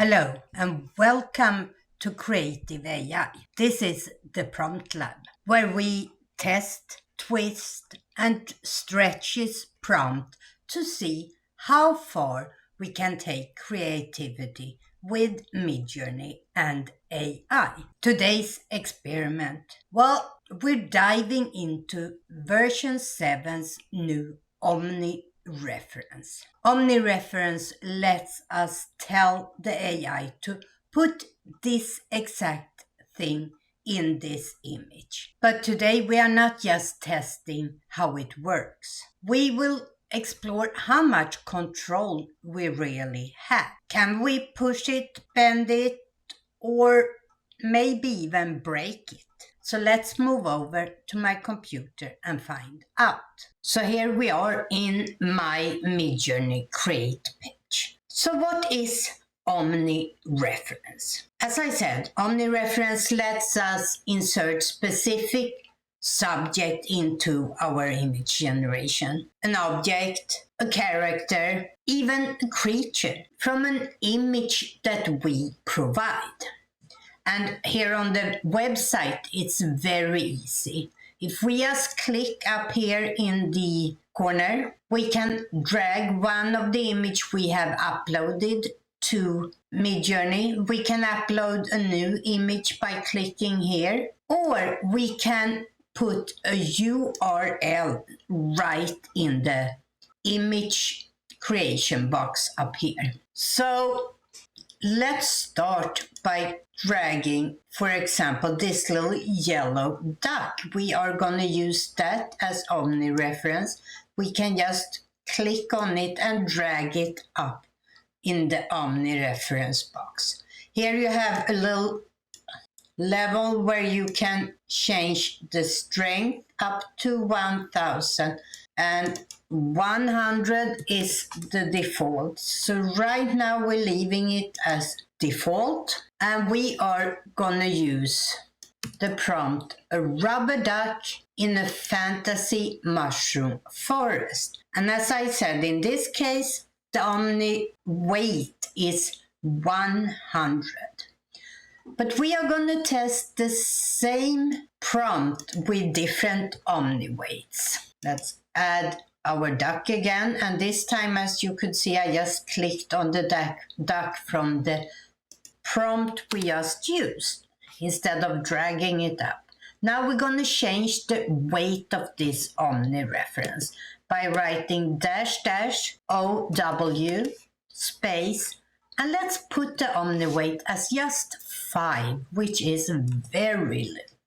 Hello and welcome to Creative AI. This is the Prompt Lab, where we test, twist, and stretch this prompt to see how far we can take creativity with MidJourney and AI. Today's experiment. Well, we're diving into version 7's new Omni Reference. Omni Reference lets us tell the AI to put this exact thing in this image. But today we are not just testing how it works. We will explore how much control we really have. Can we push it, bend it, or maybe even break it? So let's move over to my computer and find out. So here we are in my MidJourney Create page. So what is Omni Reference? As I said, Omni Reference lets us insert specific subject into our image generation. An object, a character, even a creature from an image that we provide. And here on the website, it's very easy. If we just click up here in the corner, we can drag one of the image we have uploaded to MidJourney. We can upload a new image by clicking here, or we can put a URL right in the image creation box up here. So let's start by dragging, for example, this little yellow duck. We are going to use that as Omni Reference. We can just click on it and drag it up in the Omni Reference box. Here you have a little level where you can change the strength up to 1000, and 100 is the default. So right now we're leaving it as default, and we are gonna use the prompt, a rubber duck in a fantasy mushroom forest. And as I said, in this case, the Omni weight is 100. But we are going to test the same prompt with different Omni weights. Let's add our duck again. And this time, as you could see, I just clicked on the duck from the prompt we just used instead of dragging it up. Now we're going to change the weight of this Omni Reference by writing --OW space. And let's put the Omni weight as just 5, which is very little.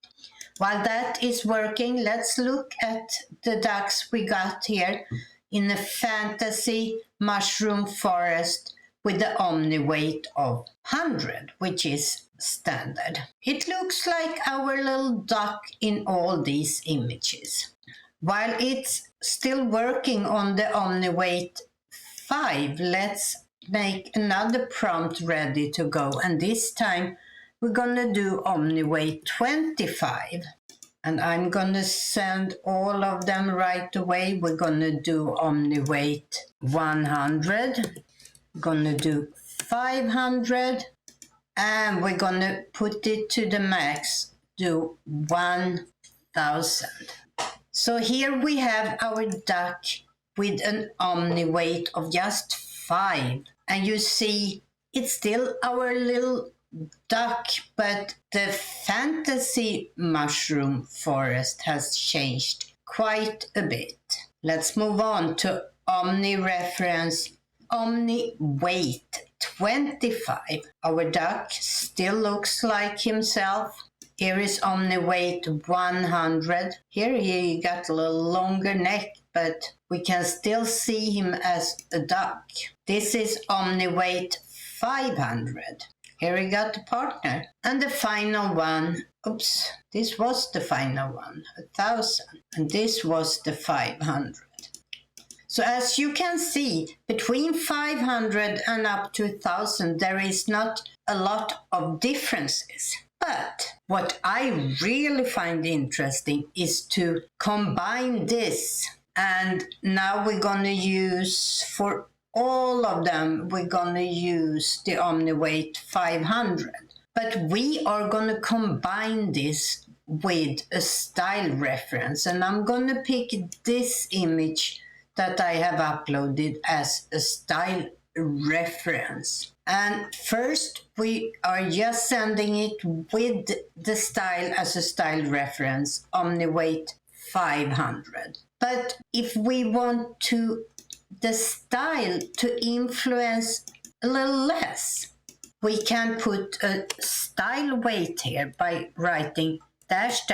While that is working, let's look at the ducks we got here in a fantasy mushroom forest with the Omni weight of 100, which is standard. It looks like our little duck in all these images. While it's still working on the Omni weight 5, let's make another prompt ready to go, and this time we're gonna do Omni weight 25, and I'm gonna send all of them right away. We're gonna do Omni weight 100, gonna do 500, and we're gonna put it to the max, do 1000. So here we have our duck with an Omni weight of just 5. And you see, it's still our little duck, but the fantasy mushroom forest has changed quite a bit. Let's move on to Omni Reference, Omni weight 25. Our duck still looks like himself. Here is Omni weight 100. Here he got a little longer neck, but we can still see him as a duck. This is Omni weight 500. Here we got the partner. And the final one, oops, this was the final one, 1000. And this was the 500. So as you can see, between 500 and up to 1000, there is not a lot of differences. But what I really find interesting is to combine this. And now we're going to use, for all of them, we're going to use the Omni Weight 500. But we are going to combine this with a style reference. And I'm going to pick this image that I have uploaded as a style reference. And first, we are just sending it with the style as a style reference, Omni Weight 500. But if we want the style to influence a little less, we can put a style weight here by writing --SW.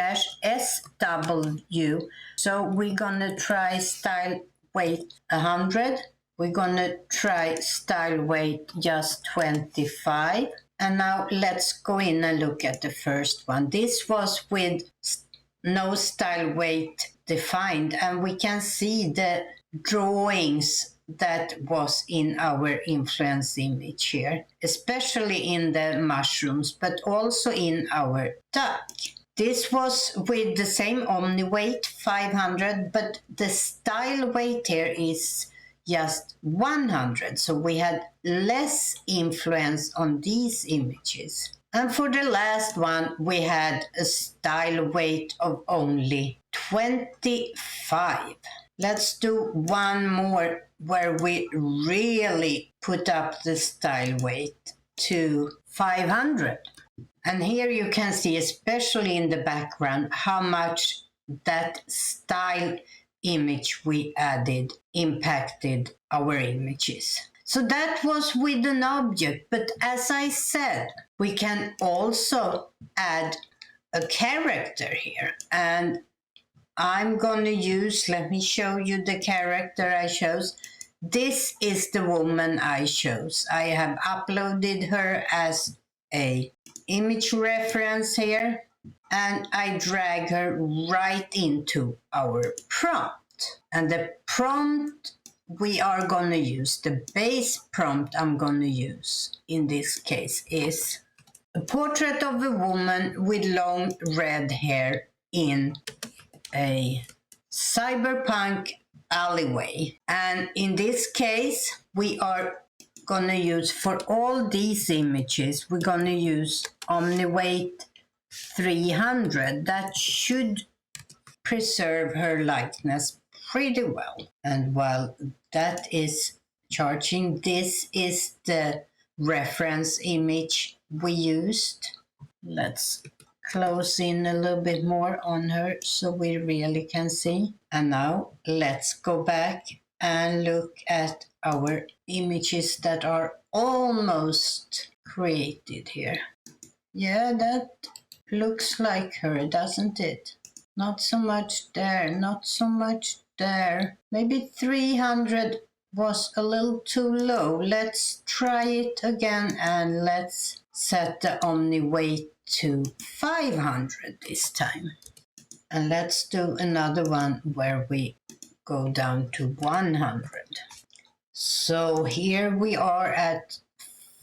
So we're gonna try style weight 100. We're gonna try style weight just 25. And now let's go in and look at the first one. This was with no style weight defined, and we can see the drawings that was in our influence image here, especially in the mushrooms, but also in our duck. This was with the same Omni Weight 500, but the style weight here is just 100, so we had less influence on these images. And for the last one, we had a style weight of only 25. Let's do one more where we really put up the style weight to 500. And here you can see, especially in the background, how much that style image we added impacted our images. So that was with an object, but as I said, we can also add a character here. And I'm going to use, let me show you the character I chose. This is the woman I chose. I have uploaded her as a image reference here, and I drag her right into our prompt. And the prompt we are going to use, the base prompt I'm going to use in this case, is a portrait of a woman with long red hair in a cyberpunk alleyway. And in this case, we are going to use, for all these images, we're going to use Omni Weight 300. That should preserve her likeness pretty well. And while that is charging, this is the reference image we used. Let's close in a little bit more on her so we really can see. And now let's go back and look at our images that are almost created here. Yeah, that looks like her, doesn't it? Not so much there, not so much there. Maybe 300 was a little too low. Let's try it again, and let's set the Omni Weight to 500 this time. And let's do another one where we go down to 100. So here we are at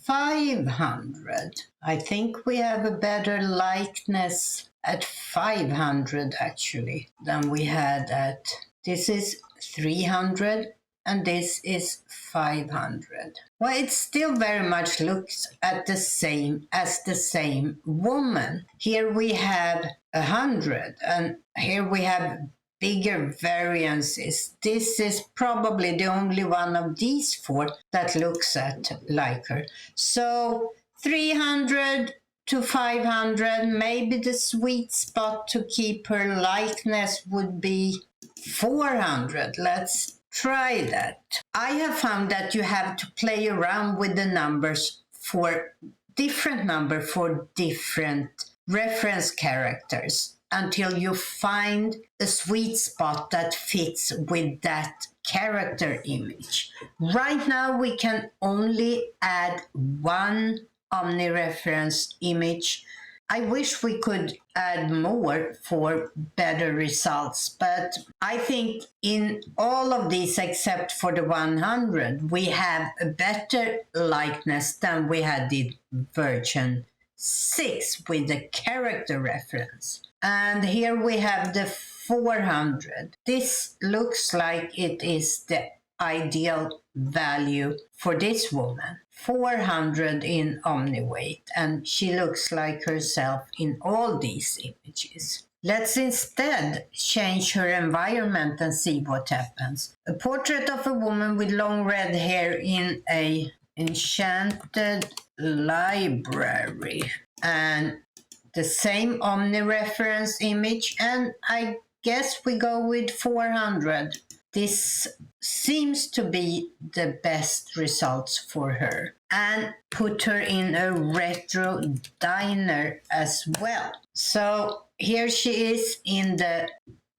500. I think we have a better likeness at 500 actually than we had at, this is 300 and this is 500. Well, it still very much looks at the same as the same woman. Here we have 100 and here we have bigger variances. This is probably the only one of these four that looks at like her. So 300 to 500, maybe the sweet spot to keep her likeness would be 400. Let's try that. I have found that you have to play around with the numbers for different reference characters until you find a sweet spot that fits with that character image. Right now we can only add one Omni Reference image. I wish we could add more for better results, but I think in all of these except for the 100, we have a better likeness than we had in version 6 with the character reference. And here we have the 400. This looks like it is the ideal value for this woman. 400 in Omni Weight, and she looks like herself in all these images. Let's instead change her environment and see what happens. A portrait of a woman with long red hair in a enchanted library, and the same Omni Reference image, and I guess we go with 400. This seems to be the best results for her, and put her in a retro diner as well. So here she is in the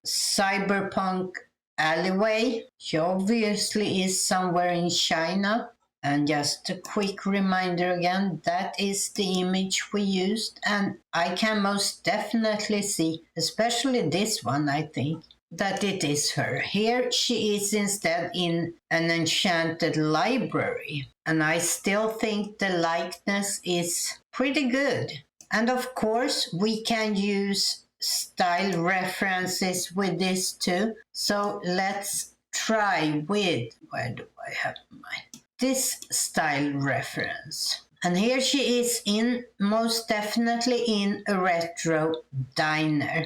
cyberpunk alleyway. She obviously is somewhere in China. And just a quick reminder again, that is the image we used, and I can most definitely see, especially this one, I think, that it is her. Here she is instead in an enchanted library, and I still think the likeness is pretty good. And of course, we can use style references with this too. So let's try with, where do I have mine? This style reference. And here she is in, most definitely in a retro diner.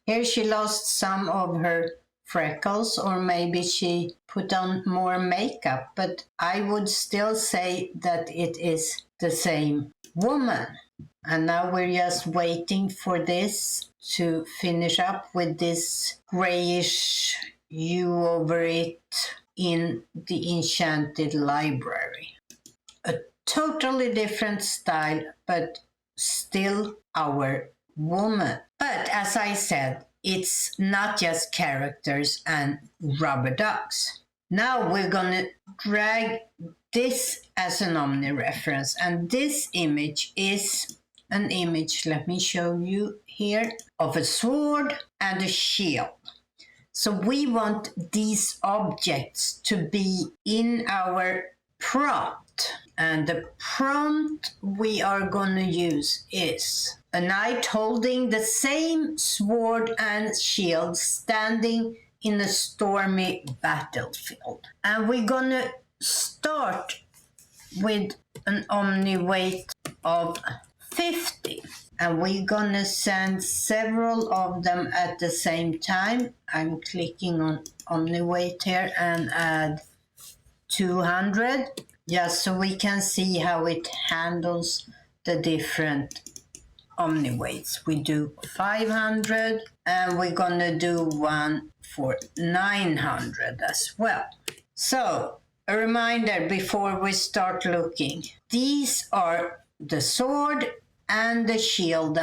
Here she lost some of her freckles, or maybe she put on more makeup, but I would still say that it is the same woman. And now we're just waiting for this to finish up with this grayish hue over it in the enchanted library. A totally different style, but still our woman. But as I said, it's not just characters and rubber ducks. Now we're gonna drag this as an Omni reference, and this image is an image, let me show you here, of a sword and a shield. So we want these objects to be in our prompt. And the prompt we are going to use is a knight holding the same sword and shield standing in a stormy battlefield. And we're going to start with an Omni weight of 50. And we're gonna send several of them at the same time. I'm clicking on Omni Weight here and add 200, just so we can see how it handles the different Omni Weights. We do 500, and we're gonna do one for 900 as well. So, a reminder before we start looking. These are the sword and the shield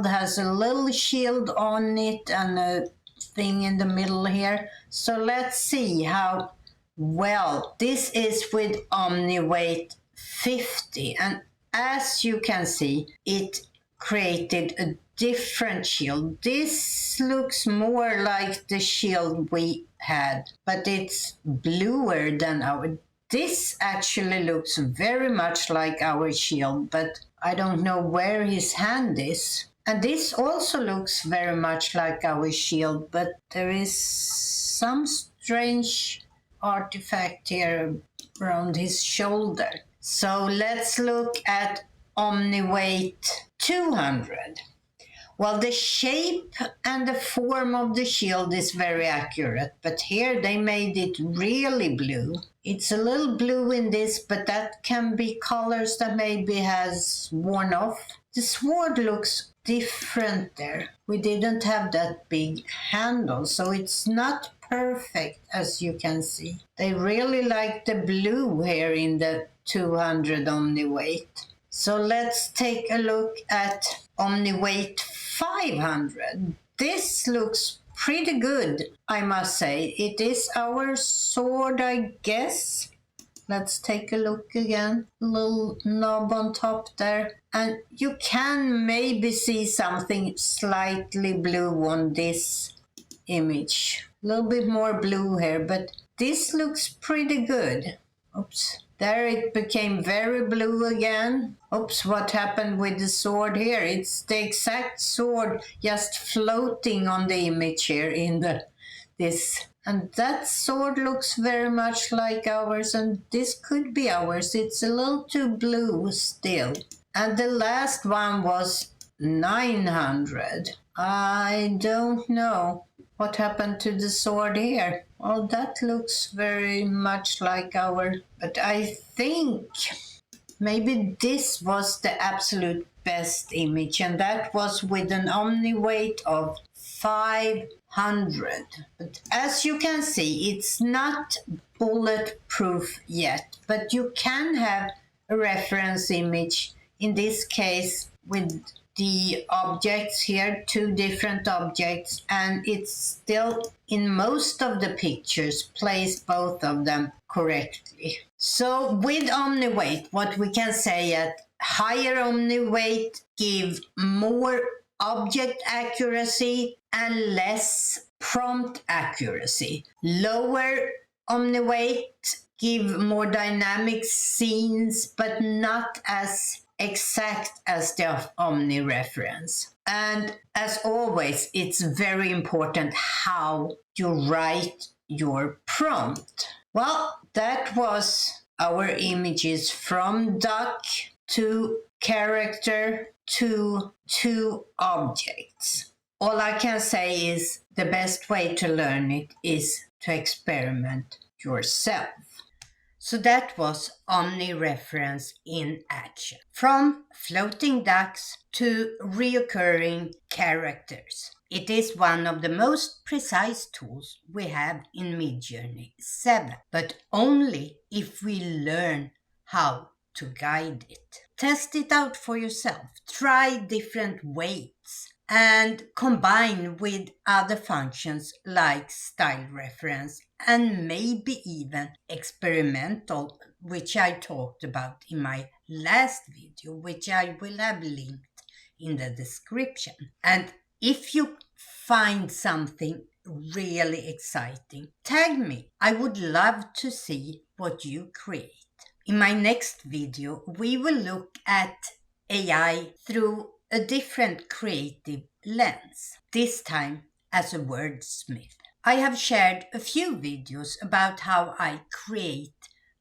has a little shield on it and a thing in the middle here. So let's see how well this is with Omni Weight 50, and as you can see, it created a different shield. This looks more like the shield we had, but it's bluer than our. This actually looks very much like our shield, but I don't know where his hand is. And this also looks very much like our shield, but there is some strange artifact here around his shoulder. So let's look at Omni Weight 200. Well, the shape and the form of the shield is very accurate, but here they made it really blue. It's a little blue in this, but that can be colors that maybe has worn off. The sword looks different there. We didn't have that big handle, so it's not perfect, as you can see. They really like the blue here in the 200 Omni Weight. So let's take a look at Omni Weight 500. This looks pretty good, I must say. It is our sword, I guess. Let's take a look again. Little knob on top there. And you can maybe see something slightly blue on this image. A little bit more blue here, but this looks pretty good. Oops. There it became very blue again. Oops, what happened with the sword here? It's the exact sword just floating on the image here in this And that sword looks very much like ours, and this could be ours. It's a little too blue still. And the last one was 900. I don't know what happened to the sword here. Well, that looks very much like our, but I think maybe this was the absolute best image, and that was with an Omni weight of 500. But as you can see, it's not bulletproof yet, but you can have a reference image, in this case with the objects here, 2 different objects, and it's still in most of the pictures placed both of them correctly. So with Omni weight, what we can say at higher Omni weight give more object accuracy and less prompt accuracy. Lower Omni weight give more dynamic scenes, but not as exact as the Omni Reference. And as always, it's very important how you write your prompt. Well, that was our images from duck to character to objects. All I can say is the best way to learn it is to experiment yourself. So that was Omni Reference in action. From floating ducks to reoccurring characters. It is one of the most precise tools we have in MidJourney 7, but only if we learn how to guide it. Test it out for yourself. Try different weights and combine with other functions like style reference and maybe even experimental, which I talked about in my last video, which I will have linked in the description. And if you find something really exciting, tag me. I would love to see what you create. In my next video, we will look at AI through a different creative lens, this time as a wordsmith. I have shared a few videos about how I create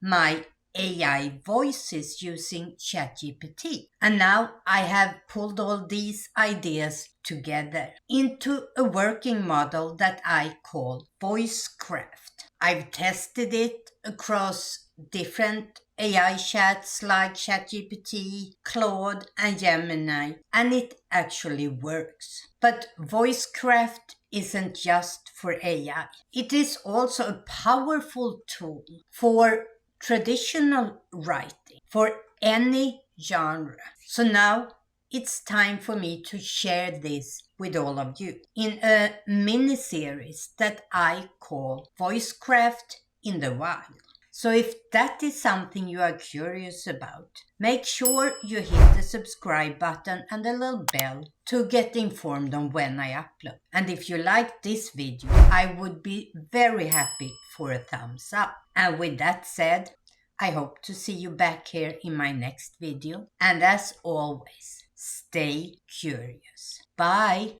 my AI voices using ChatGPT. And now I have pulled all these ideas together into a working model that I call VoiceCraft. I've tested it across different AI chats like ChatGPT, Claude, and Gemini, and it actually works. But VoiceCraft isn't just for AI. It is also a powerful tool for traditional writing, for any genre. So now it's time for me to share this with all of you in a mini-series that I call VoiceCraft in the Wild. So if that is something you are curious about, make sure you hit the subscribe button and the little bell to get informed on when I upload. And if you like this video, I would be very happy for a thumbs up. And with that said, I hope to see you back here in my next video. And as always, stay curious. Bye!